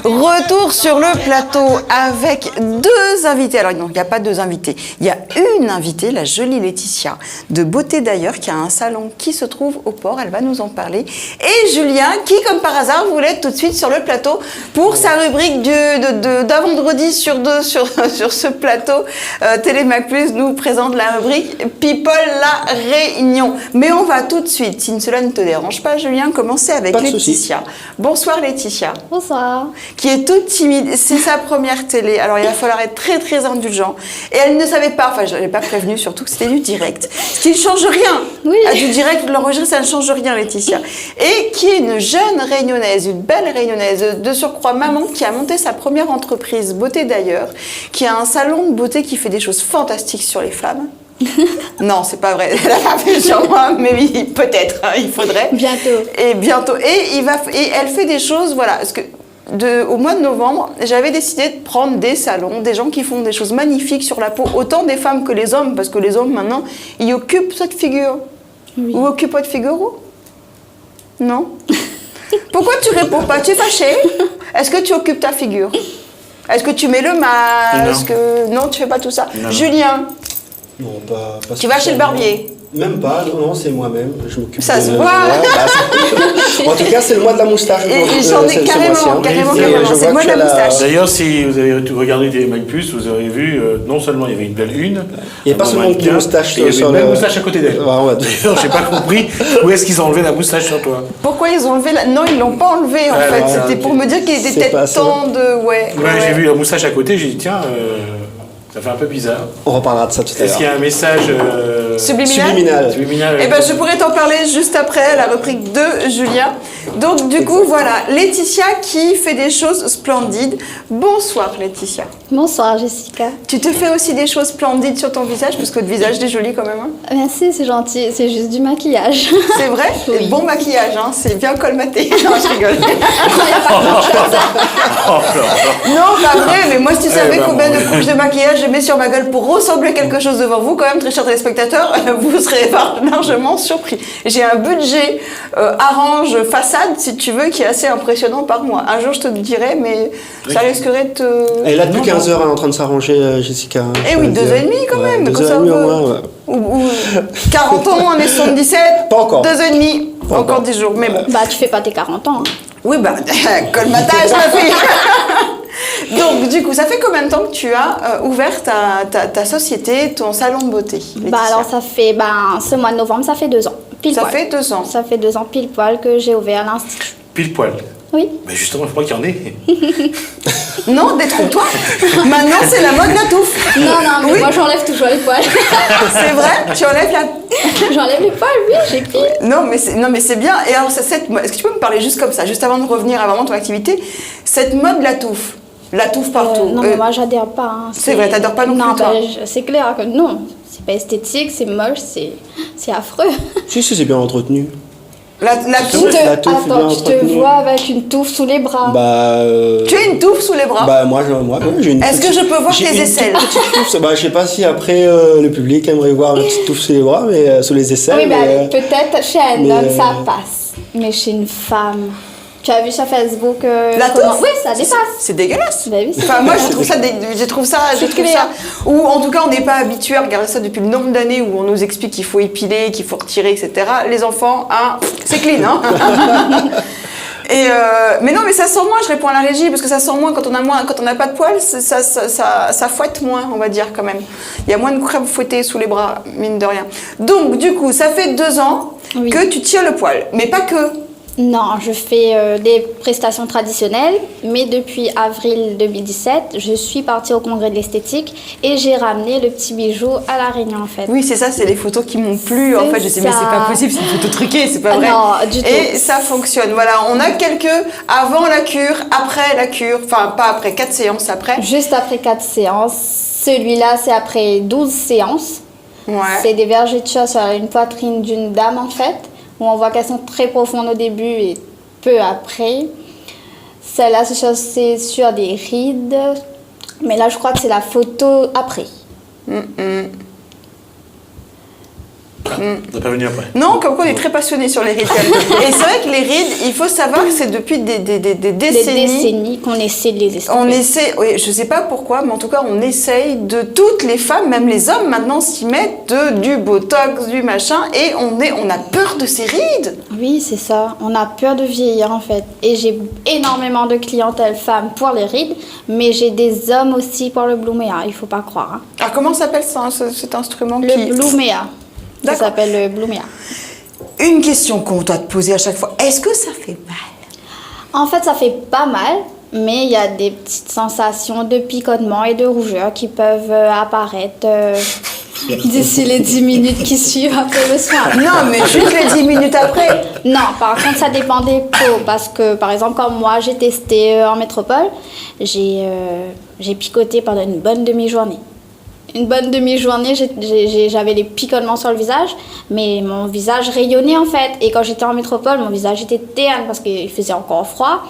Retour sur le plateau avec deux invités. Alors non, il n'y a pas deux invités. Il y a une invitée, la jolie Laetitia de Beauté d'ailleurs, qui a un salon qui se trouve au port. Elle va nous en parler. Et Julien, qui comme par hasard voulait être tout de suite sur le plateau pour sa rubrique d'avant-vendredi sur ce plateau. Télémac Plus nous présente la rubrique People La Réunion. Mais on va tout de suite, si cela ne te dérange pas Julien, commencer avec Laetitia. Bonsoir Laetitia. Bonsoir. Qui est toute timide. C'est sa première télé. Alors il va falloir être très très indulgent. Et elle ne savait pas, enfin je ne l'avais pas prévenue surtout que c'était du direct. Ce qui ne change rien. Oui. Du direct, de l'enregistrer, ça ne change rien Laetitia. Et qui est une jeune réunionnaise, une belle réunionnaise, de surcroît maman, qui a monté sa première entreprise Beauté d'ailleurs, qui a un salon de beauté qui fait des choses fantastiques sur les femmes. Non, c'est pas vrai. Elle a pas fait sur moi, mais oui, peut-être. Hein, il faudrait. Bientôt. Et bientôt. Et elle fait des choses, voilà. Parce que au mois de novembre, j'avais décidé de prendre des salons, des gens qui font des choses magnifiques sur la peau, autant des femmes que les hommes, parce que les hommes maintenant, ils occupent cette figure. Oui. Ou occupent votre figure? Non. Pourquoi tu réponds pas? Tu es fâchée? Est-ce que tu occupes ta figure? Est-ce que tu mets le masque? Non, tu fais pas tout ça. Non. Julien? Non, pas Tu vas chez le barbier? Même pas, non, c'est moi-même. Je m'occupe. Ça se voit. En tout cas, c'est le mois de la moustache. Et j'en ai carrément. C'est le mois de la moustache. D'ailleurs, si vous avez regardé Télémac Plus, vous aurez vu, non seulement il y avait une belle une, Il n'y a pas seulement une moustache il y avait sur une le... belle moustache à côté d'elle. Ouais, on va dire. D'ailleurs, j'ai pas compris où est-ce qu'ils ont enlevé la moustache sur toi. Pourquoi ils ont enlevé la... Non, ils l'ont pas enlevé en fait. ouais, C'était pour me dire qu'il était c'est pas peut-être ça. temps de... Ouais. J'ai vu la moustache à côté, j'ai dit tiens, ça fait un peu bizarre. On reparlera de ça tout à Est-ce qu'il y l'heure. a un message Subliminal. subliminal Eh ben, je pourrais t'en parler juste après la rubrique de Julien. Donc, du coup, voilà, Laetitia qui fait des choses splendides. Bonsoir, Laetitia. Bonsoir Jessica. Tu te fais aussi des choses splendides sur ton visage, parce que le visage est joli quand même. Hein. Merci, c'est gentil. C'est juste du maquillage. C'est vrai? Oui. Et bon maquillage, hein, c'est bien colmaté. Non, je rigole. Non, pas vrai, mais moi, si tu savais combien de couches de maquillage je mets sur ma gueule pour ressembler à quelque chose devant vous, quand même, très chers téléspectateurs, vous serez largement surpris. J'ai un budget arrange façade, si tu veux, qui est assez impressionnant par mois. Un jour, je te dirai, mais ça risquerait de te... Elle est là depuis 15 heures, elle est en train de s'arranger, Jessica. Eh oui, 2 ans et demi quand même. 2 quand heures ça et demie veut. au moins, ouais. Ou 40 ans, on est 77. Pas encore. 2 ans et demi. Pas Encore encore. 10 jours, mais bon. Bah, tu fais pas tes 40 ans. Hein. Oui, bah, colmatage, ma fille. Donc, du coup, ça fait combien de temps que tu as ouvert ta société, ton salon de beauté, Laetitia? Bah, alors, ça fait, ce mois de novembre, ça fait 2 ans. Pile Ça poil. fait 2 ans. Ça fait 2 ans pile poil que j'ai ouvert l'Institut. Pile poil. Oui. Mais justement, je crois qu'il y en ait. Non, détrompe-toi. Maintenant, c'est la mode de la touffe. Non, mais Oui. moi j'enlève toujours les poils. C'est vrai? Tu enlèves la... J'enlève les poils, oui, j'ai pris. Non, mais c'est bien. Et alors, est-ce que tu peux me parler juste comme ça, juste avant de revenir à vraiment ton activité, cette mode de la touffe partout. Non, mais moi j'adhère pas. Hein. C'est vrai, t'adhères pas non plus, toi. C'est clair que non. C'est pas esthétique, c'est moche, c'est affreux. Si, c'est bien entretenu. La touffe. La touffe est bien Attends, tu te entretenue. vois avec une touffe sous les bras. Tu as une touffe sous les bras? Bah, moi, j'ai une Est-ce que je peux voir j'ai tes une aisselles? toute petite touffe. Bah, je sais pas si après le public aimerait voir une petite touffe sous les bras, mais sous les aisselles. Oui, mais, peut-être chez un mais, homme ça passe, mais chez une femme. Tu as vu sur Facebook La comment... touffe? Oui, ça dépasse. C'est dégueulasse. Bah oui, c'est Enfin, moi, je trouve ça, clair. ou en tout cas, on n'est pas habitué à regarder ça depuis le nombre d'années où on nous explique qu'il faut épiler, qu'il faut retirer, etc. Les enfants, hein, c'est clean, hein. Mais non, mais ça sent moins, je réponds à la régie, parce que ça sent moins quand on n'a pas de poils, ça fouette moins, on va dire quand même. Il y a moins de crème fouettée sous les bras, mine de rien. Donc, du coup, ça fait 2 ans Oui. que tu tires le poil, mais pas que. Non, je fais des prestations traditionnelles, mais depuis avril 2017, je suis partie au congrès de l'esthétique et j'ai ramené le petit bijou à La Réunion en fait. Oui, c'est ça, c'est les photos qui m'ont plu. En C'est fait, je sais, mais ça. c'est pas possible, c'est une photo truquée, c'est pas vrai. Non, du tout. Et ça fonctionne. Voilà, on a quelques avant la cure, après la cure, enfin pas après, 4 séances après. Juste après 4 séances. Celui-là, c'est après 12 séances. Ouais. C'est des vergetures sur une poitrine d'une dame en fait, où on voit qu'elles sont très profondes au début et peu après. Celle-là, c'est sur des rides, mais là, je crois que c'est la photo après. On n'a pas venu après. Non, comme quoi on est très passionné sur les rides. Et c'est vrai que les rides, il faut savoir que c'est depuis des Des décennies qu'on essaie de les estomper. On essaie, oui, je sais pas pourquoi, mais en tout cas, on essaye de toutes les femmes, même les hommes maintenant s'y mettent du botox, du machin, et on a peur de ces rides. Oui, c'est ça. On a peur de vieillir en fait. Et j'ai énormément de clientèle femmes pour les rides, mais j'ai des hommes aussi pour le Blumea, il faut pas croire. Hein. Alors comment s'appelle ça, cet instrument Le Blumea. Ça D'accord. s'appelle le Blumea. Une question qu'on doit te poser à chaque fois, est-ce que ça fait mal? En fait, ça fait pas mal, mais il y a des petites sensations de picotement et de rougeur qui peuvent apparaître d'ici les 10 minutes qui suivent après le soin. Non, mais juste les 10 minutes après. Non, par contre, ça dépend des peaux. Parce que, par exemple, comme moi, j'ai testé en métropole, j'ai picoté pendant une bonne demi-journée. Une bonne demi-journée, j'avais des picotements sur le visage, mais mon visage rayonnait en fait. Et quand j'étais en métropole, mon visage était terne parce qu'il faisait encore froid.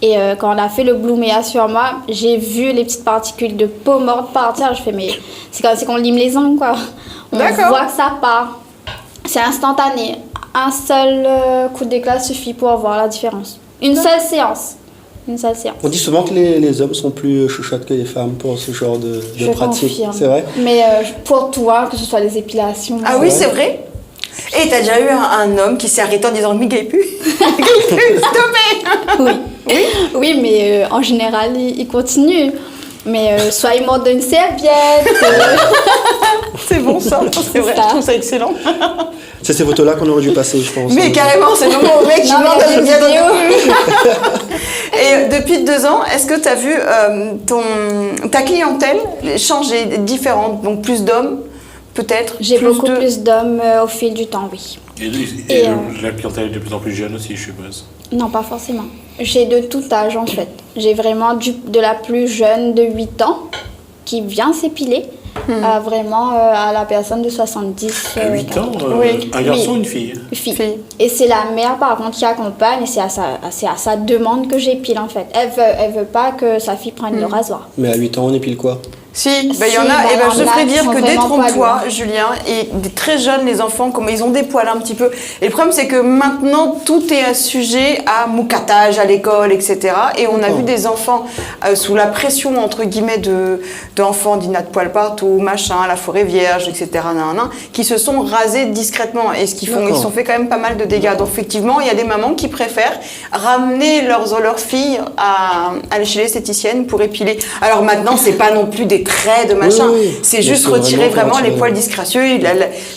Et quand on a fait le Blumea sur moi, j'ai vu les petites particules de peau morte partir. Je fais, mais c'est comme si on lime les ongles, quoi. On voit que ça part. C'est instantané. Un seul coup d'éclat suffit pour voir la différence. Une seule séance. Une seule séance. On dit souvent que les hommes sont plus chouchottes que les femmes pour ce genre de Je pratique. confirme. C'est vrai? Mais pour toi, que ce soit les épilations. Ah oui, c'est vrai. Et t'as déjà eu un homme qui s'est arrêté en disant mais gay plus, stoppez. Oui, mais en général, il continue. Mais soit il monte d'une serviette. C'est bon ça, c'est vrai, je trouve ça excellent. C'est ces photos-là qu'on aurait dû passer, je pense. Mais carrément, c'est le moment où le mec qui Non, mais monte il y a dans une des vidéo. Et depuis 2 ans, est-ce que tu as vu ta clientèle changer, différente, donc plus d'hommes peut-être? J'ai beaucoup plus d'hommes au fil du temps, oui. Et la clientèle est de plus en plus jeune aussi, je suppose. Non, pas forcément. J'ai de tout âge en fait. J'ai vraiment de la plus jeune de 8 ans qui vient s'épiler à vraiment à la personne de 70. À 8 ans, oui. un garçon ou Oui. une fille? Fille. Et c'est la mère par contre qui accompagne et c'est à sa demande que j'épile en fait. Elle veut pas que sa fille prenne le rasoir. Mais à 8 ans, on épile quoi? Si, il y en Si, a, et bah, je te y en a ferai qui dire sont que vraiment détrompe-toi, pas Julien, et des très jeunes, les enfants, comme ils ont des poils un petit peu. Et le problème, c'est que maintenant, tout est sujet à moucatage à l'école, etc. Et on a vu des enfants sous la pression, entre guillemets, d'enfants dits de poils partout, machin, la forêt vierge, etc., qui se sont rasés discrètement. Et ce qu'ils font, ils se sont fait quand même pas mal de dégâts. Donc, effectivement, il y a des mamans qui préfèrent ramener leurs filles à aller chez l'esthéticienne pour épiler. Alors maintenant, c'est pas non plus des traits de machin. Oui, c'est mais juste c'est retirer vraiment les naturel. poils disgracieux.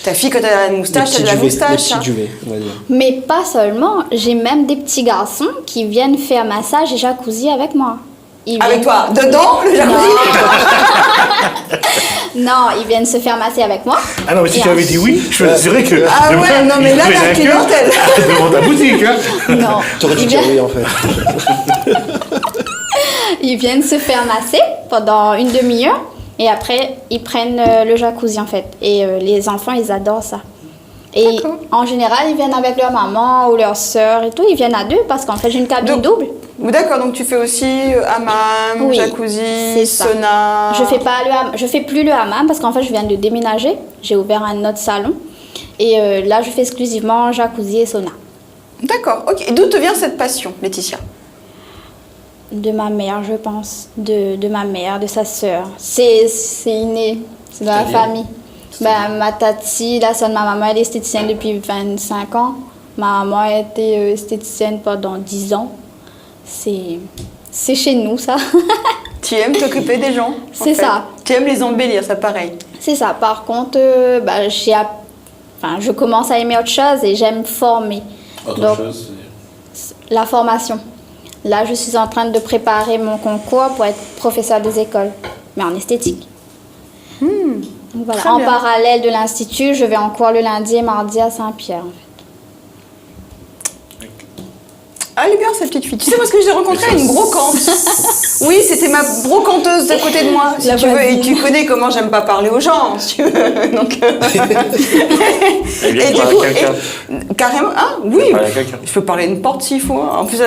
Ta fille, quand elle a la moustache, elle a la Les moustache. petits duvets, on va dire. Mais pas seulement, j'ai même des petits garçons qui viennent faire massage et jacuzzi avec moi. Avec toi, dedans, le jacuzzi. Non, ils viennent se faire masser avec moi. Ah non, mais si Et tu avais dit oui, je te dirais que. Ah demain, ouais, non, mais il là, faisait la un cœur clientèle. devant ta boutique, hein. Non, T'aurais dû ils dire viennent, oui, en fait. ils viennent se faire masser pendant une demi-heure et après ils prennent le jacuzzi en fait. Et les enfants ils adorent ça. Et D'accord. en général ils viennent avec leur maman ou leur sœur et tout, ils viennent à 2 parce qu'en fait j'ai une cabine double. D'accord, donc tu fais aussi hammam, Oui, jacuzzi, c'est ça. sauna. Je fais plus le hammam parce qu'en fait je viens de déménager, j'ai ouvert un autre salon et là je fais exclusivement jacuzzi et sauna. D'accord, ok. Et d'où te vient cette passion, Laetitia? De ma mère, je pense. De ma mère, de sa sœur. C'est inné. C'est dans la C'est-à-dire? famille. Ben, ma tati, la sœur de ma maman, elle est esthéticienne depuis 25 ans. Ma maman a été esthéticienne pendant 10 ans. C'est chez nous, ça. Tu aimes t'occuper des gens? C'est ça. Tu aimes les embellir, ça pareil. C'est ça. Par contre, ben, je commence à aimer autre chose et j'aime former. Autre Donc, chose, la formation. Là, je suis en train de préparer mon concours pour être professeur des écoles, mais en esthétique. Donc voilà. Très En bien. parallèle de l'Institut, je vais en cours le lundi et mardi à Saint-Pierre. Ah, elle est bien, cette petite fille. Tu sais, parce que je l'ai rencontrée à une brocante. Oui, c'était ma brocanteuse d'à côté de moi, si La tu veux. Et voisine. tu connais comment j'aime pas parler aux gens, si tu veux. Donc, Elle vient et de du parler coup, à quelqu'un. carrément, ah oui, Elle parle à quelqu'un. je peux parler une porte s'il faut. Hein. En plus, ouais.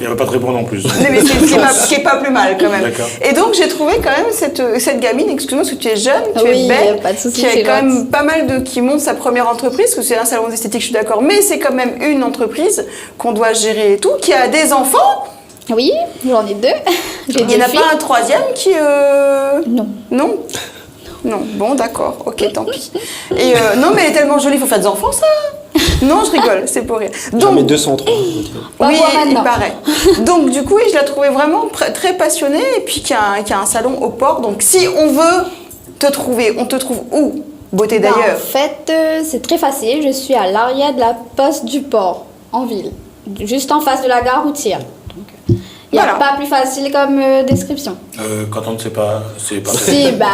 Il va pas te répondre en plus. Non, mais ce qui est pas plus mal quand même. D'accord. Et donc j'ai trouvé quand même cette gamine, excuse-moi parce que tu es jeune, tu Oui, es belle, pas de souci, qui a c'est quand gentil. même pas mal qui monte sa première entreprise, parce que c'est un salon d'esthétique, je suis d'accord, mais c'est quand même une entreprise qu'on doit gérer et tout, qui a des enfants. Oui, j'en ai 2. J'ai Il n'y en 2 a filles. pas un troisième qui... Non. Non. Non, bon d'accord, ok, tant pis. Et non mais elle est tellement jolie, il faut faire des enfants ça. Non, je rigole, c'est pour rire. J'en mets 203. Pas Oui, moi il maintenant. paraît. Donc du coup, oui, je la trouvais vraiment très passionnée et puis qui a un salon au port. Donc si on veut te trouver, on te trouve où? Beauté Ben, d'ailleurs. en fait, c'est très facile. Je suis à l'arrière de la poste du port, en ville. Juste en face de la gare routière. Il n'y a Voilà. pas plus facile comme description. Quand on ne sait pas, c'est pas Si, ben,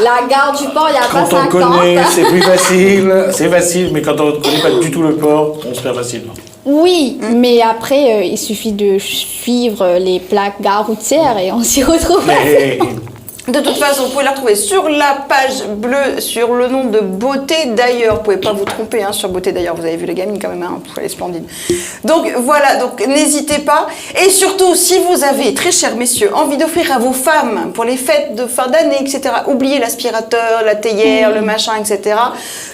la gare du port, il n'y a pas Quand on 50. connaît, c'est plus facile. C'est facile, mais quand on ne connaît pas du tout le port, on se perd facilement. Oui, mais après, il suffit de suivre les plaques gare routière et on s'y retrouve. Mais De toute façon, vous pouvez la retrouver sur la page bleue, sur le nom de Beauté d'ailleurs. Vous pouvez pas vous tromper hein, sur Beauté d'ailleurs. Vous avez vu la gamine quand même, hein, elle est splendide. Donc voilà, donc n'hésitez pas. Et surtout, si vous avez, très chers messieurs, envie d'offrir à vos femmes pour les fêtes de fin d'année, etc. Oubliez l'aspirateur, la théière, le machin, etc.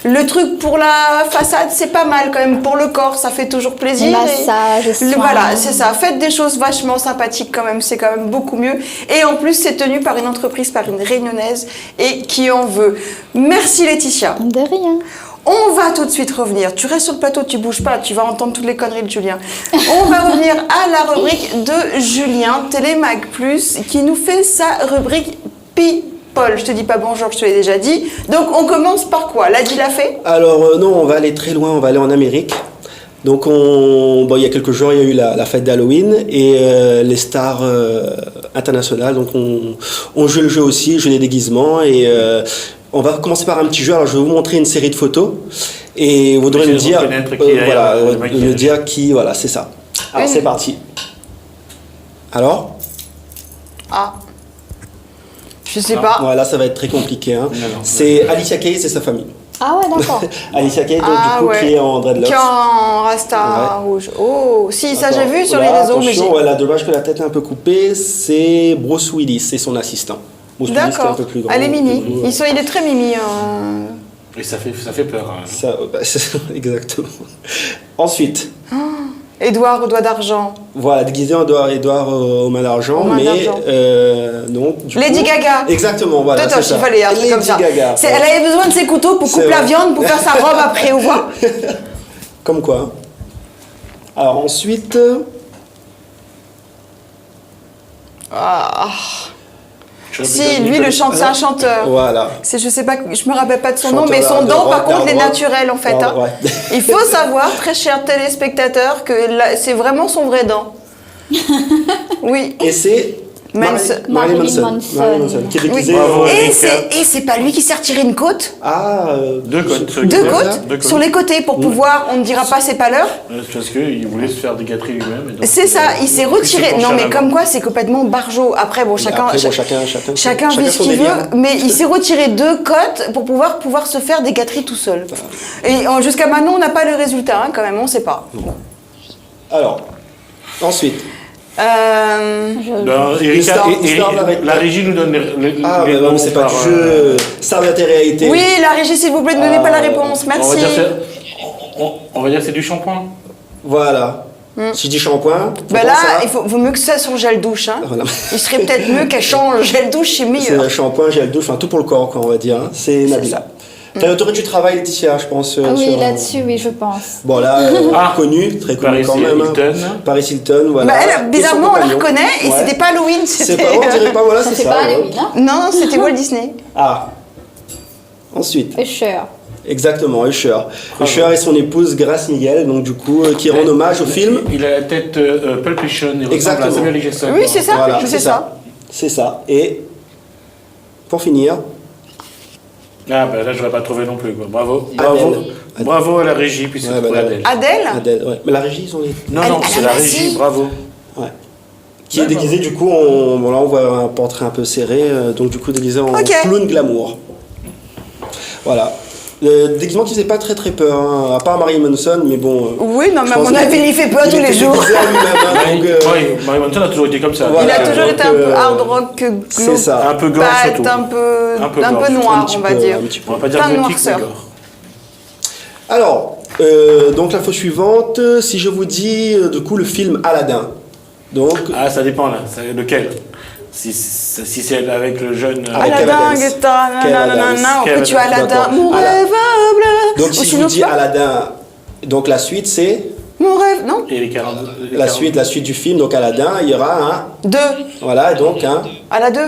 Le truc pour la façade, c'est pas mal quand même. Pour le corps, ça fait toujours plaisir. Les massages, Et- soins. Voilà, c'est ça. Faites des choses vachement sympathiques quand même. C'est quand même beaucoup mieux. Et en plus, c'est tenu par une entreprise, par une réunionnaise et qui en veut. Merci Laetitia. De rien. On va tout de suite revenir. Tu restes sur le plateau, tu bouges pas, tu vas entendre toutes les conneries de Julien. On va revenir à la rubrique de Julien, Télémag Plus, qui nous fait sa rubrique People. Je te dis pas bonjour, je te l'ai déjà dit. Donc on commence par quoi? L'a dit, l'a fait? Alors non, on va aller très loin, on va aller en Amérique. Donc bon, il y a quelques jours, il y a eu la fête d'Halloween et les stars internationales, donc on joue le jeu aussi, jeu des déguisements et on va commencer par un petit jeu. Alors je vais vous montrer une série de photos et vous devrez me Essayez de dire, reconnaître qui est voilà, le maquillage. me dire qui, voilà, c'est ça. Alors c'est parti. Alors, Ah. Je sais pas. voilà, ça va être très compliqué. Hein. Non. C'est Alicia Keys et sa famille. Ah ouais, d'accord. Alicia Keys, donc, Ah du coup, ouais. qui est en dreadlocks. Qui est en rasta rouge. Oh, si, ça j'ai Attends, vu sur là, les réseaux, mais attention, j'ai... voilà, dommage que la tête est un peu coupée. C'est Bruce Willis, c'est son assistant. Bruce Willis qui est un D'accord. peu plus grand. Elle est mimi. du coup, Il est très mimi. hein. Et ça fait peur. Hein. ça, bah, exactement. Ensuite, Édouard au doigt d'argent. voilà, déguisé en Edouard aux mains d'argent, Aux mains mais d'argent. non. du Lady coup- Gaga. Exactement, voilà. Totoche, c'est ça. il fallait un truc Lady comme ça. Gaga. Elle avait besoin de ses couteaux pour C'est couper la vrai. viande, pour faire sa robe après, au revoir. Comme quoi. Alors ensuite, Ah. Je Si, répète, lui, le chante, c'est un chanteur. voilà. C'est, je sais pas, je me rappelle pas de son Chanteur nom, mais son de dent, rock, par contre, d'hard il est rock. naturel, en fait. hein. Ouais. Il faut savoir, très chers téléspectateurs, que c'est vraiment son vrai dent. Oui. Et c'est Manson. Marilyn Marilyn Manson. Manson. Marilyn Manson, qui est Oui. déguisé. Bravo. Et c'est pas lui qui s'est retiré une côte? Deux côtes. Deux côtes Deux côtes. sur les côtés pour pouvoir, on ne dira pas c'est pas l'heure. C'est parce qu'il voulait se faire des gâteries lui-même. et donc, C'est ça, il s'est retiré. penché Non, en mais avant. comme quoi, c'est complètement barjot. Après, bon, chacun, Après, bon, chacun vit ce son qu'il veut, délire. mais il s'est retiré 2 côtes pour pouvoir se faire des gâteries tout seul. Et jusqu'à maintenant, on n'a pas le résultat, hein, quand même, on ne sait pas. Alors, ensuite. Non, Erika, L'histoire d'arrêter. la régie nous donne les Ah, les mais noms non, c'est pas par, du jeu. Ça va être réalité. Oui, la régie, s'il vous plaît, ne donnez pas la réponse, On va merci. dire on va dire que c'est du shampoing. Voilà. Si je dis shampoing, faut Bah penser là, à- il vaut mieux que ça son gel douche. Hein. Voilà. Il serait peut-être mieux qu'elle change gel douche, c'est C'est meilleur. un shampoing, gel douche, enfin tout pour le corps, quoi, on va dire. hein. C'est Nabila. T'aurais du travail, Laetitia, je pense. Ah oui, sur- là-dessus, oui, je pense. Bon, là, connu, très connu Paris quand même. hein. Hilton. Paris Hilton, voilà. Bah, elle, Et son bizarrement, on la compagnon. reconnaît et Ouais. c'était pas Halloween, C'est c'était. pas, on dirait pas, voilà, Ça c'est fait ça. pas ouais. Halloween, hein? Non, c'était Walt Disney. Ah. Ensuite, Usher. exactement, Usher. Usher et son épouse Grace Miguel, donc du coup, qui rend hommage au film. Il a la tête Pulp Fiction, il ressemble Exactement. à Samuel L. Jackson. Oui, c'est ça, Voilà, c'est ça. C'est ça. Et pour finir, Ah, bah là, je n'aurais pas trouvé non plus. Quoi. Bravo. Adèle. Bravo. Bravo à la régie, puisque Ouais, c'est bah, pour là, Adèle. Adèle. Adèle, ouais. Mais la régie, ils ont les... Non, Elle- non, elle c'est a la pas régie, si. bravo. Ouais. qui est déguisé, du coup, là on voit un portrait un peu serré, donc du coup déguisé en clown glamour. Voilà. Déguisement qui faisait pas très peur, hein, à part Marilyn Manson, mais bon. Oui, non, mais à mon avis, il fait peur tous les jours. Marilyn Manson a toujours été comme ça. Il a toujours été un peu hard rock, c'est ça. Un peu gore surtout. un peu noir, on va dire. On va pas dire gothique, mais gore. Alors, donc l'info suivante, si je vous dis du coup le film Aladdin. Donc, ah, ça dépend là, lequel? Si c'est avec le jeune. Aladdin, que tu as Aladdin, mon rêve bleu. Donc si je vous dis Aladdin, donc la suite c'est. Mon rêve, non? Et les 40. La suite du film, donc Aladdin, il y aura un. 2. Voilà, donc un. À la 2.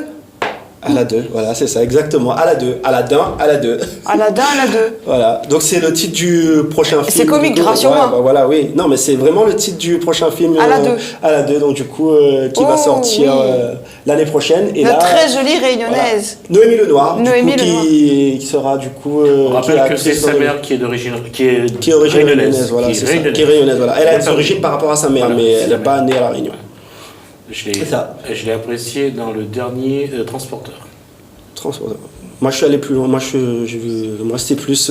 À la 2, voilà, c'est ça, exactement. À la 2. Aladdin, à la 2. Aladdin, à la 2. Voilà, donc c'est le titre du prochain film. C'est comique, rassure-moi. Bah, voilà, oui. Non, mais c'est vraiment le titre du prochain film. À la 2. À la 2, donc du coup, qui va sortir l'année prochaine. Et la très jolie réunionnaise. Voilà. Noémie Lenoir, Noémie Lenoir. Qui sera du coup. On rappelle que c'est sa mère qui est d'origine. Qui est réunionnaise, voilà, c'est ça. Qui est réunionnaise, voilà. Elle a des origines par rapport à sa mère, mais elle n'est pas née à La Réunion. Je l'ai apprécié dans le dernier Transporteur. Moi je suis allé plus loin, moi je me restais plus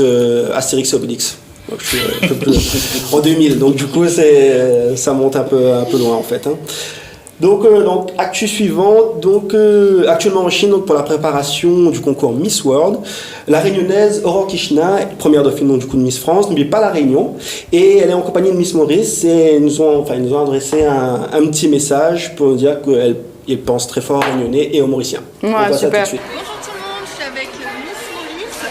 Astérix et Obélix. Donc, je suis un peu plus en 2000, donc du coup ça monte un peu loin en fait. Hein. Donc actu suivante, actuellement en Chine donc, pour la préparation du concours Miss World, la réunionnaise Aurore Kishna, première dauphine donc, du coup de Miss France, n'oublie pas la Réunion et elle est en compagnie de Miss Maurice et ils nous ont adressé un petit message pour nous dire qu'elle pense très fort aux Réunionnais et aux Mauriciens. Ouais, super. Bonjour tout le monde, je suis avec Miss Maurice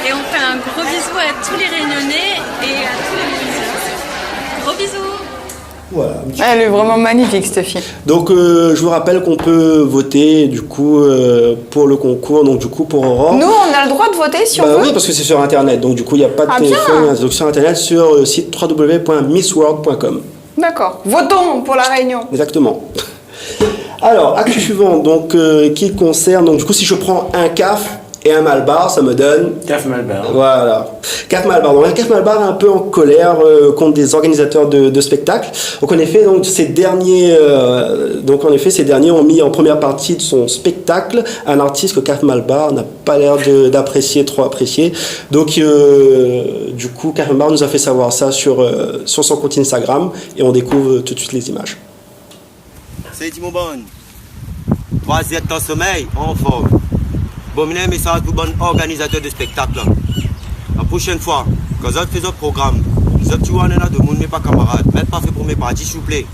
et on fait un gros bisou à tous les Réunionnais et à tous les Mauriciens. Gros bisous. Voilà. Elle est vraiment magnifique cette fille. Donc je vous rappelle qu'on peut voter du coup pour le concours, donc du coup pour Aurore. Nous on a le droit de voter si on veut. Oui, parce que c'est sur internet, donc du coup il n'y a pas de téléphone, donc sur internet sur le site www.missworld.com. D'accord. Votons pour la Réunion. Exactement. Alors, actu suivant, donc qui concerne, donc du coup si je prends un CAF et un Malbar, ça me donne... CAF Malbar. Voilà. CAF Malbar. Donc un CAF Malbar est un peu en colère contre des organisateurs de spectacles. Donc en effet, ces derniers ont mis en première partie de son spectacle un artiste que CAF Malbar n'a pas l'air trop apprécier. Donc du coup, CAF Malbar nous a fait savoir ça sur son compte Instagram et on découvre tout de suite les images. C'est Dimon Bon. 3 êtres en sommeil, en forme. Bon, un message pour bon organisateur de spectacle. La prochaine fois, quand je fais un programme, je tu vois, de monde, mais pas camarades. Mettez pas fait pour mes parties, s'il vous plaît.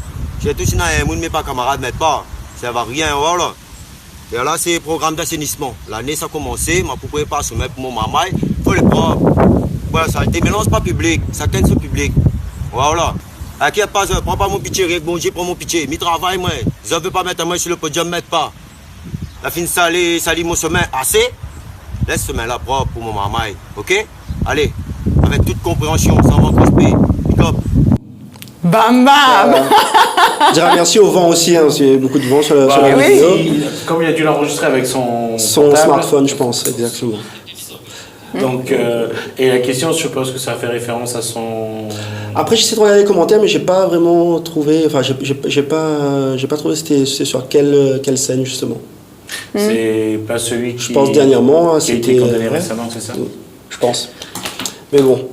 J'ai touché un monde, mais pas camarades, mettez pas. Ça va rien, voilà. Et là, c'est le programme d'assainissement. L'année, ça a commencé, ma poupée pas sommeil pour mon maman. Il faut le prendre. Voilà, ça ne mélange pas public, ça tient sur public. Voilà. À qui pas, je prends pas mon pitié, bon, j'ai pris mon pitié. Mi travail, moi. Je ne veux pas mettre moi sur le podium, mettez pas. La fin salir mon chemin assez. Laisse ce chemin-là propre pour mon maman. Ok? Allez, avec toute compréhension, sans manque de respect. Pick up. Bam bam. Je dirais merci au vent aussi, hein, parce qu'il y a beaucoup de vent sur la vidéo. Comme il a dû l'enregistrer avec son smartphone, je pense, exactement. Donc, et la question, je suppose que ça fait référence à son... Après, j'essaie de regarder les commentaires, mais j'ai pas vraiment trouvé... Enfin, j'ai pas trouvé c'était sur quelle scène, justement. C'est pas celui qui... Je pense dernièrement, qui a été condamné récemment, c'est ça? Je pense. Mais bon.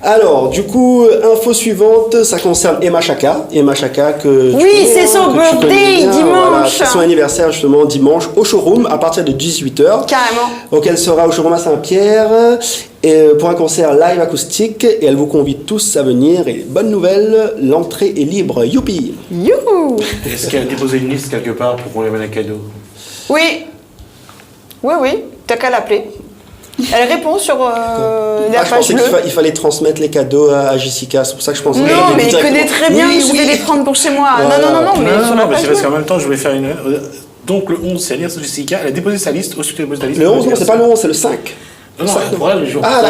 Alors, du coup, info suivante, ça concerne Emma Chaka. Emma Chaka que... Oui, c'est son birthday, dimanche. Voilà, c'est son anniversaire, justement, dimanche, au showroom, à partir de 18h. Carrément. Donc, elle sera au showroom à Saint-Pierre pour un concert live acoustique. Et elle vous convite tous à venir. Et bonne nouvelle, l'entrée est libre. Youpi! Youhou! Est-ce qu'elle a déposé une liste quelque part pour qu'on lui amène un cadeau? Oui. Oui. T'as qu'à l'appeler. Elle répond sur la page bleue. Je pensais qu'il fallait transmettre les cadeaux à Jessica, c'est pour ça que je pensais... Non, mais il connaît très bien, je vais les prendre pour chez moi. Voilà. Non, mais sur la page c'est parce bleue. qu'en même temps, je vais faire une... Donc le 11, c'est l'anniversaire de Jessica, elle a déposé sa liste, ensuite elle a déposé sa liste... Le 11, non, c'est pas le 11, c'est le 5. Non, voilà le jour. Ah,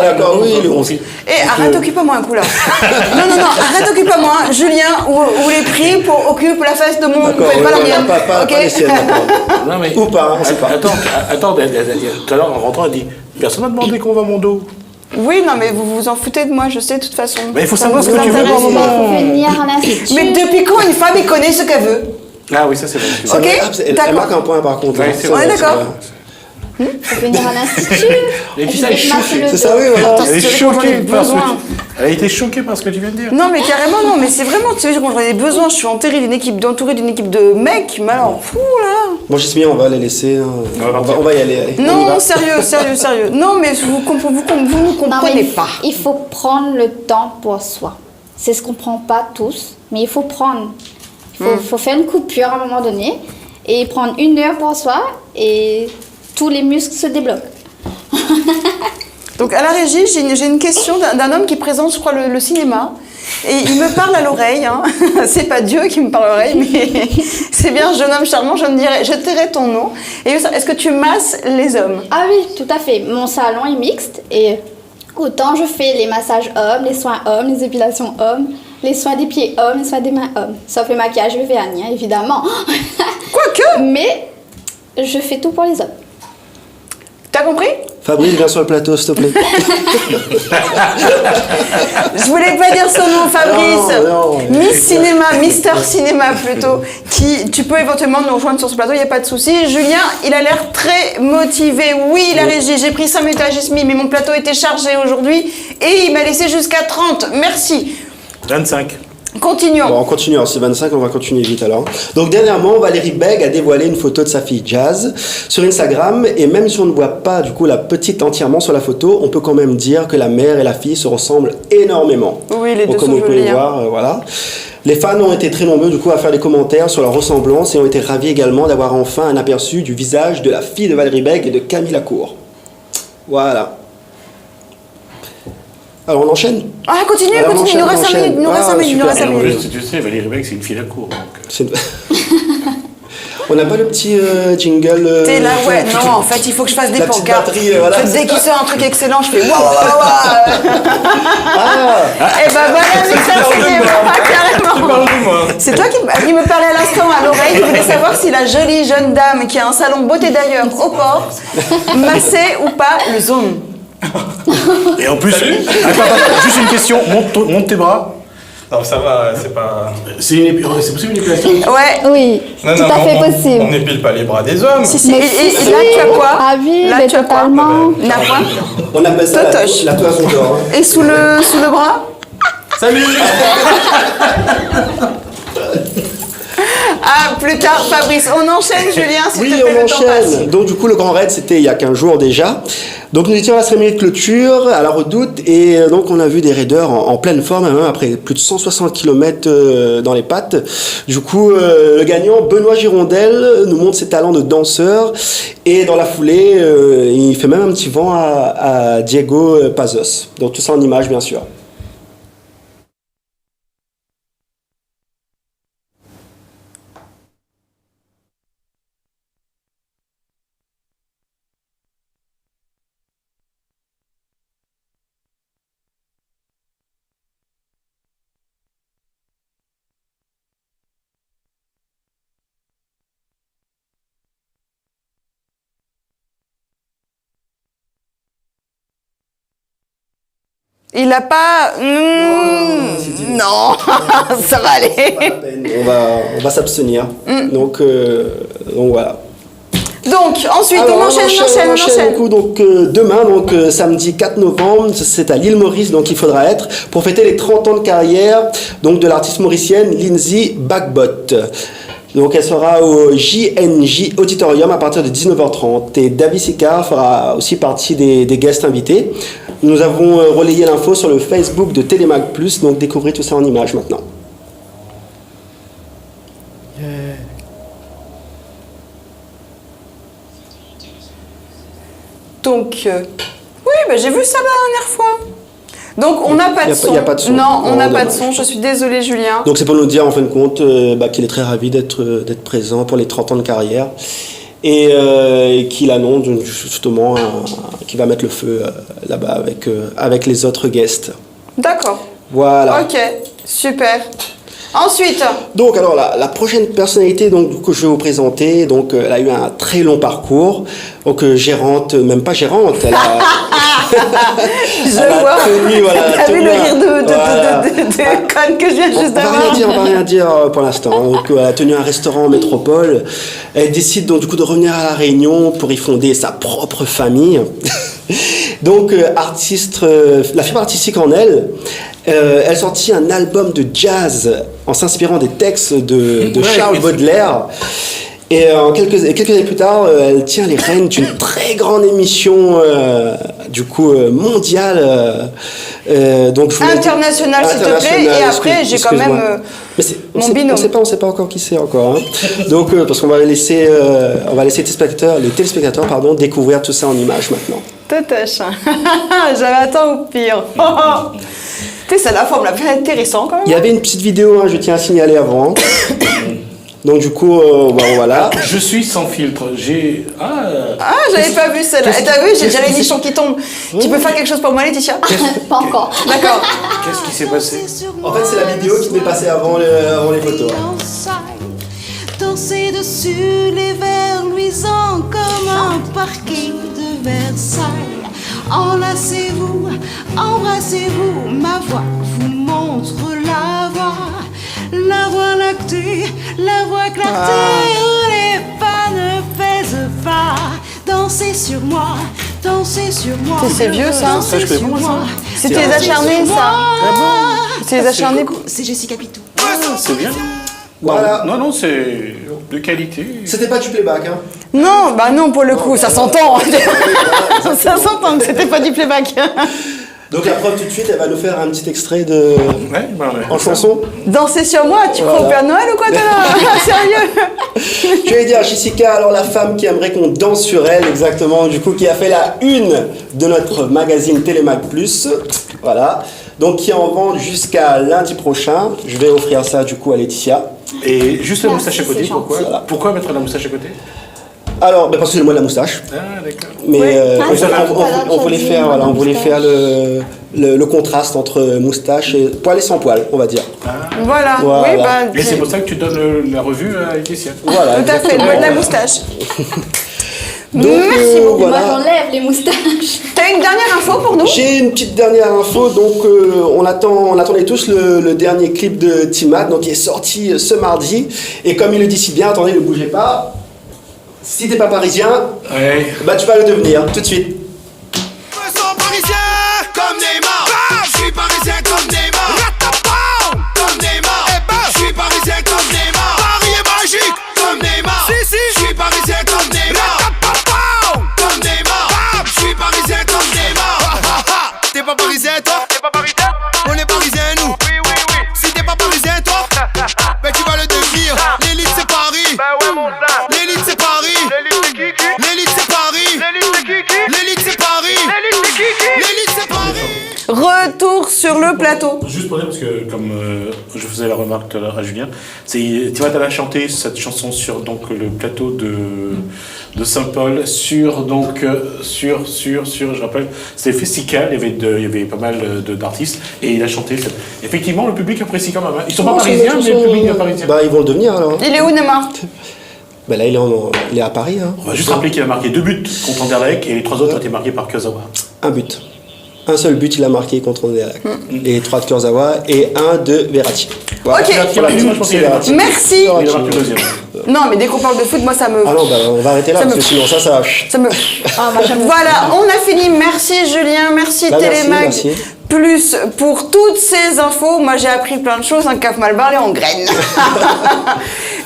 d'accord, oui, le 11. Arrête, occupe-moi un coup là. non, arrête, occupe-moi. Julien, ou les prix pour occuper la face de mon... D'accord, pas la mienne. Pas les siennes, d'accord. Non, mais... Ou pas, on sait pas. Attends, tout à l'heure, en rentrant, elle dit... Personne m'a demandé qu'on va mon dos. Oui, non, mais vous vous en foutez de moi, je sais de toute façon. Mais il faut Ça savoir vous ce que tu veux intéresse pour le pas. Venir à l'institut. Mais depuis quand une femme, elle connaît ce qu'elle veut? Ah oui, ça c'est vrai. C'est Ok, vrai. Elle d'accord. marque un point par contre. Ouais, hein. c'est On vrai, est c'est d'accord. vrai. Faut venir à l'institut. Et puis je ça, vais elle est te masser choquée. le C'est ça, dos. oui, voilà. Attends, Elle est c'est vrai qu'on choquée a des par ce que besoins. Elle a été choquée par ce que tu viens de dire. Non, mais carrément, non, mais c'est vraiment, tu sais, quand j'en ai besoin, je suis entourée d'une équipe de mecs, mais alors, fou là. Bon, Jasmine, on va les laisser. Hein. On va partir. On va y aller. Allez, on y Non, va. sérieux. Non, mais vous ne nous Non, mais comprenez pas. il faut prendre le temps pour soi. C'est ce qu'on prend pas tous, mais il faut prendre. Faut faire une coupure à un moment donné et prendre 1 heure pour soi et tous les muscles se débloquent. Donc à la régie, j'ai une question d'un homme qui présente, je crois, le cinéma. Et il me parle à l'oreille. Hein. C'est pas Dieu qui me parle à l'oreille, mais c'est bien, jeune homme charmant, je tairai ton nom. Et est-ce que tu masses les hommes? Ah oui, tout à fait. Mon salon est mixte et autant je fais les massages hommes, les soins hommes, les épilations hommes, les soins des pieds hommes, les soins des mains hommes. Sauf le maquillage vévéanien, évidemment. Quoique, Mais je fais tout pour les hommes. t'as compris? Fabrice, viens sur le plateau, s'il te plaît. Je voulais pas dire son nom, Fabrice. Non. Miss Cinéma, Mister Cinéma plutôt. Tu peux éventuellement nous rejoindre sur ce plateau, il n'y a pas de souci. Julien, il a l'air très motivé. Oui, la régie, j'ai pris 5 minutes à Jasmine, mais mon plateau était chargé aujourd'hui et il m'a laissé jusqu'à 30. Merci. 25. Continuons. Bon, on continue. Alors, c'est 25, on va continuer vite alors. Donc, dernièrement, Valérie Beg a dévoilé une photo de sa fille Jazz sur Instagram. Et même si on ne voit pas, du coup, la petite entièrement sur la photo, on peut quand même dire que la mère et la fille se ressemblent énormément. Oui, les deux Donc, comme sont vous pouvez jolies, hein. voir, voilà. Les fans ont été très nombreux, du coup, à faire des commentaires sur leur ressemblance et ont été ravis également d'avoir enfin un aperçu du visage de la fille de Valérie Beg et de Camille Lacour. Voilà. Alors, on enchaîne. Ah, continue, Alors, il nous reste 5 enchaîne. minutes, il nous reste Ah, 5 minutes, il nous super. reste 5 En minutes. plus, tu sais, Valérie Beck, c'est une fille à cour. Donc... C'est- On n'a pas le petit jingle. T'es là, ouais, non, en fait, il faut que je fasse des La petite pancartes. batterie, voilà. Dès qu'il sort un truc excellent, je fais waouh, waouh, waouh. Et ben voilà, Mister Cinéma, carrément. Parle de moi. C'est toi qui me parlait à l'instant à l'oreille. Il voulait savoir si la jolie jeune dame qui a un salon beauté d'ailleurs au port massait ou pas le zone. Et en plus, attends, juste une question, monte tes bras. Non, ça va, c'est pas. C'est possible une épilation? Ouais. Oui, Non, tout non, à fait on possible. n'épile pas les bras des hommes. Si, si. Mais Et si, là, tu as quoi? Ah oui, Là, mais tu as quoi? totalement. N'a point. On appelle ça Totoche. la toison d'or. Hein. Et sous le bras? Salut. Ah, plus tard, Fabrice. On enchaîne, Julien, s'il Oui, te plaît, on le temps passe. enchaîne. Donc du coup, le Grand Raid, c'était il y a 15 jours déjà. Donc nous étions à la cérémonie de clôture, à la Redoute, et donc on a vu des raiders en pleine forme, hein, après plus de 160 km dans les pattes. Du coup, le gagnant, Benoît Girondel, nous montre ses talents de danseur, et dans la foulée, il fait même un petit vent à Diego Pazos. Donc tout ça en images, bien sûr. Il a pas... non, ça va aller. On va s'abstenir. Donc voilà. Donc, ensuite, Alors, on enchaîne. Du coup, donc, demain, donc, samedi 4 novembre, c'est à l'île Maurice, donc il faudra être, pour fêter les 30 ans de carrière donc, de l'artiste mauricienne Lindsay Bagbot. Donc elle sera au JNJ Auditorium à partir de 19h30. Et David Sicard fera aussi partie des guests invités. Nous avons relayé l'info sur le Facebook de Télémag+, donc découvrez tout ça en images maintenant. Donc, oui, bah, j'ai vu ça la dernière fois. Donc, on n'a pas de son. Y a pas de son. Non, on Oh, n'a pas de dommage. son. Je suis désolée, Julien. Donc c'est pour nous dire en fin de compte qu'il est très ravi d'être présent pour les 30 ans de carrière et qu'il annonce justement qu'il va mettre le feu là-bas avec les autres guests. D'accord. Voilà. Ok, super. Ensuite, Donc alors la prochaine personnalité donc, que je vais vous présenter, donc elle a eu un très long parcours, donc gérante, même pas gérante, elle a... Je vois. T'as vu le rire de conne que je viens juste d'avoir. On va rien dire pour l'instant. Donc, elle a tenu un restaurant en métropole. Elle décide donc du coup de revenir à La Réunion pour y fonder sa propre famille. Donc, la fibre artistique en elle, elle sortit un album de jazz en s'inspirant des textes de Charles Baudelaire. Et quelques années plus tard, elle tient les rênes d'une très grande émission mondiale. Donc internationale, s'il te plaît. Et après, j'ai quand même mon binôme. On sait pas encore qui c'est encore. Hein. Donc, parce qu'on va laisser les téléspectateurs, découvrir tout ça en images maintenant. Totache. J'avais attendu au pire. Tu sais, c'est la forme la plus intéressante quand même. Il y avait une petite vidéo, je tiens à signaler avant. Donc du coup, voilà. Je suis sans filtre. J'avais pas vu celle-là. Et t'as vu, j'ai déjà les nichons qui tombent. Tu peux faire quelque chose pour moi, Laetitia? Pas encore. D'accord. Qu'est-ce qui s'est passé? En fait, c'est la vidéo qui m'est passée avant les photos. Danser dessus les verres luisants comme un parquet de Versailles. Enlacez-vous, embrassez-vous, ma voix vous montre la voie lactée, la voie clarté où les pas ne pèsent pas. Dansez sur moi, dansez sur moi. C'est vieux ça? Ça, je fais pour moi, ça. C'était les acharnés ça. C'est les acharnés. C'est Jessica Pitou. C'est bien. Voilà. Non, c'est de qualité. C'était pas du playback, hein? Non, bah non, pour le coup, ça s'entend. Ça s'entend que c'était pas du playback. Donc la preuve tout de suite, elle va nous faire un petit extrait de en chanson. Danser sur moi, tu crois au Père Noël ou quoi toi là? Sérieux? Je vais dire Jessica, alors la femme qui aimerait qu'on danse sur elle, exactement, du coup qui a fait la une de notre magazine Télémac Plus, voilà. Donc qui en vend jusqu'à lundi prochain. Je vais offrir ça du coup à Laetitia. Et juste la moustache à côté, c'est pourquoi? Voilà. Pourquoi mettre la moustache à côté? Alors, parce que c'est le mois de la moustache. Ah, d'accord. Mais on on voulait faire le contraste entre moustache et poil et sans poil, on va dire. Voilà. Voilà. Oui, bah. Et c'est pour ça que tu donnes la revue à Laetitia. Voilà. Tout à fait, le mot de la moustache. Donc, Merci beaucoup. Moi, j'enlève les moustaches. T'as une dernière info pour nous? J'ai une petite dernière info, donc on attendait tous le dernier clip de Timat, donc qui est sorti ce mardi. Et comme il le dit si bien, attendez, ne bougez pas. Si t'es pas parisien, bah tu vas le devenir tout de suite. Je suis parisien comme Neymar. Je suis parisien comme Neymar. Comme Neymar. Je suis parisien comme Neymar. Paris est magique comme Neymar. Je suis parisien comme Neymar. Comme Neymar. Je suis parisien comme Neymar. T'es pas parisien toi? On est parisien nous. Si t'es pas parisien toi, ben tu vas le devenir. L'élite c'est Paris. L'élite c'est Paris. L'élite c'est Paris. L'élite c'est Paris. L'élite c'est Paris. Retour sur le plateau. Juste pour dire, parce que comme je faisais la remarque tout à l'heure à Julien, Timat elle a chanté cette chanson sur donc, le plateau de Saint-Paul, sur, je rappelle, c'était festival, il y avait pas mal d'artistes, et il a chanté. Effectivement, le public apprécie quand même. Hein. Ils sont pas parisiens, mais le public est parisien. Bah ils vont le devenir alors. Il est où, Neymar? Bah là il est à Paris. Hein. On va juste rappeler qu'il a marqué 2 buts contre Anderlecht, et les 3 autres ont été marqués par Kurzawa. Un but. Un seul but il a marqué contre Anderlecht. Et 3 de Kurzawa et 1 de Verratti. Voilà. Ok. Verratti. Merci. Il a marqué le deuxième. Non, mais dès qu'on parle de foot, moi ça me. Ah non, bah on va arrêter là, parce que sinon ça va. Ça me. Voilà, on a fini. Merci Julien, merci Télémac. Merci. Plus pour toutes ces infos, moi j'ai appris plein de choses, un caf mal barré en graines.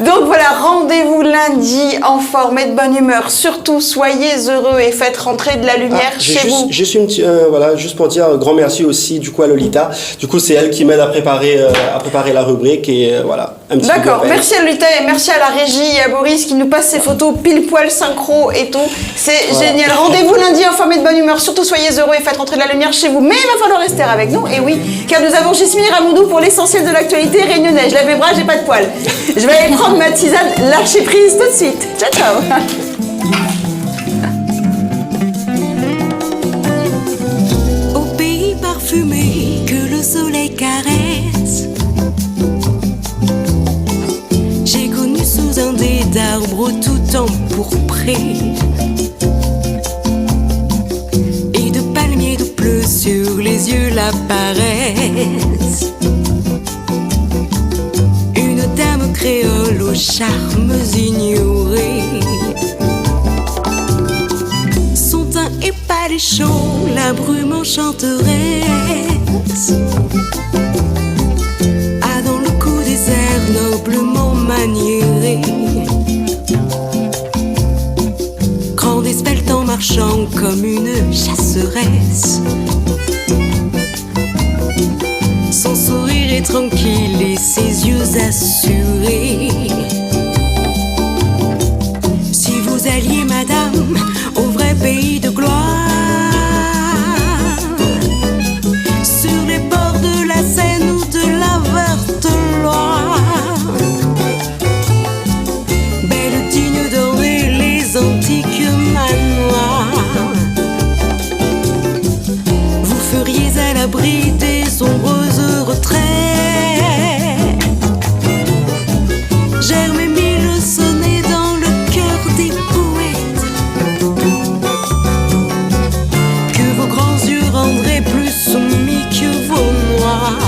Donc voilà, rendez-vous lundi en forme et de bonne humeur. Surtout, soyez heureux et faites rentrer de la lumière chez vous. Juste pour dire grand merci aussi du coup à Lolita. Du coup, c'est elle qui m'aide à préparer la rubrique et voilà. D'accord, merci à Lolita et merci à la régie et à Boris qui nous passe ses photos pile poil synchro et tout. C'est génial. Rendez-vous lundi en forme et de bonne humeur. Surtout, soyez heureux et faites rentrer de la lumière chez vous. Mais il va falloir rester avec nous, et oui, car nous avons Gismine Ramoudou pour l'essentiel de l'actualité réunionnaise. Je lève mes bras, j'ai pas de poils. Je vais aller prendre ma tisane, lâcher prise tout de suite. Ciao, ciao. Au pays parfumé que le soleil caresse, j'ai connu sous un dé d'arbres tout empourprés et de palmiers de les yeux la paresse. Une dame créole aux charmes ignorés. Son teint est pâle et chaud, la brume enchanteresse. A dans le cou des airs noblement maniérés. Grande et svelte en marchant comme une chasseresse. Son sourire est tranquille et ses yeux assurés. Si vous alliez, madame, au vrai pays de gloire, sur les bords de la Seine ou de la Verte-Loire, belle digne d'orner les antiques manoirs, vous feriez à l'abri des ombreuses retraites. Germer mille sonnets dans le cœur des poètes, que vos grands yeux rendraient plus soumis que vos noirs.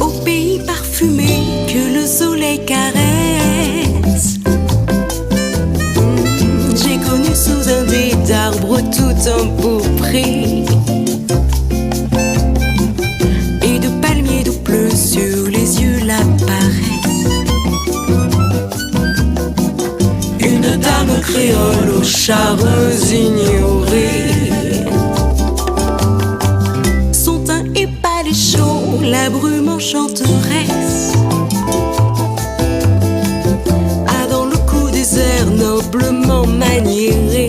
Au pays parfumé que le soleil caresse, j'ai connu sous un dé d'arbres tout empourprés et de palmiers tout bleus sur les yeux la paresse. Une dame créole aux charmes ignorés. Son teint est pâle et chaud, la brume enchanteresse. A dans le cou des airs noblement maniérés.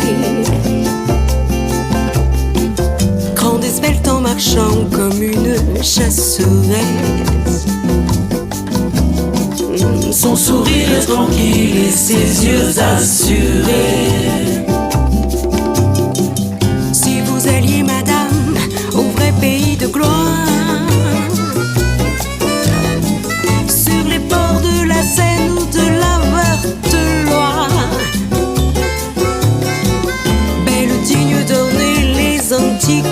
Grande et svelte en marchant comme une chasseresse. Son sourire est tranquille et ses yeux assurés. Si vous alliez, madame, au vrai pays de gloire, sur les bords de la Seine ou de la Verte-Loire, belle digne d'orner les antiques